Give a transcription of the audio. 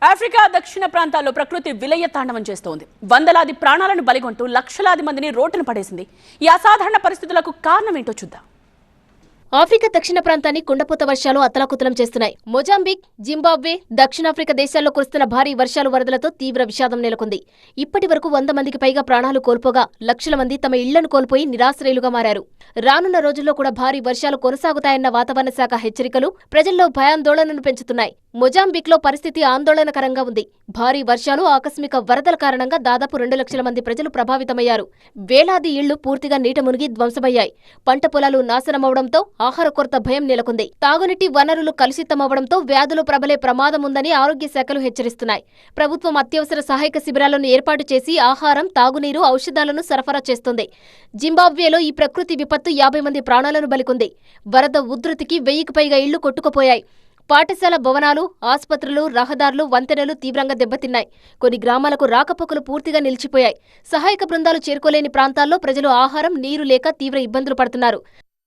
Africa దక్షిణ ప్రాంతాల్లో ప్రకృతి విలయ తాండవం చేస్తోంది. వందలాది ప్రాణాలను బలిగొంటూ లక్షలాది మందిని రోడ్డున పడేసింది. ఈ అసాధారణ పరిస్థితులకు కారణం ఏంటో చూద్దాం. ఆఫ్రికా దక్షిణ ప్రాంతాన్ని కుండపోత వర్షాలు అతలాకుతలం చేస్తున్నాయి. మొజాంబిక్, జింబాబ్వే, దక్షిణాఫ్రికా దేశాల్లో కురుస్తున్న భారీ వర్షాలు వరదలతో తీవ్ర విషాదం నెలకొంది. ఇప్పటి వరకు 100 మందికి పైగా ప్రాణాలు కోల్పోగా లక్షల మంది తమ ఇళ్లను కోల్పోయి నిరాశ్రయులుగా మారారు. రానున్న రోజుల్లో కూడా భారీ వర్షాలు కొనసాగుతాయన్న వాతావరణ శాఖ హెచ్చరికలు ప్రజల్లో భయాందోళనను పెంచుతున్నాయి. మొజాంబిక్ లో పరిస్థితి ఆందోళనకరంగా ఉంది. భారీ వర్షాలు, ఆకస్మిక వరదల కారణంగా దాదాపు 2 లక్షల మంది ప్రజలు ప్రభావితమయ్యారు. వేలాది ఇళ్లు పూర్తిగా నీట మునిగి ధ్వంసమయ్యాయి. పంట పొలాలు నాశనమవడంతో ఆహార కొరత భయం నెలకొంది. తాగునీటి వనరులు కలుషితమవడంతో వ్యాధులు ప్రబలే ప్రమాదం ఉందని ఆరోగ్య శాఖలు హెచ్చరిస్తున్నాయి. ప్రభుత్వం అత్యవసర సహాయక శిబిరాలను ఏర్పాటు చేసి ఆహారం, తాగునీరు, ఔషధాలను సరఫరా చేస్తోంది. జింబాబ్వేలో ఈ ప్రకృతి విపత్తు 50 మంది ప్రాణాలను బలికొంది. వరద ఉధృతికి 1000కి పైగా ఇళ్లు కొట్టుకుపోయాయి. పాఠశాల భవనాలు, ఆసుపత్రులు, రహదారులు, వంతెనలు తీవ్రంగా దెబ్బతిన్నాయి. కొన్ని గ్రామాలకు రాకపోకలు పూర్తిగా నిలిచిపోయాయి. సహాయక బృందాలు చేరుకోలేని ప్రాంతాల్లో ప్రజలు ఆహారం, నీరు లేక తీవ్ర ఇబ్బందులు పడుతున్నారు.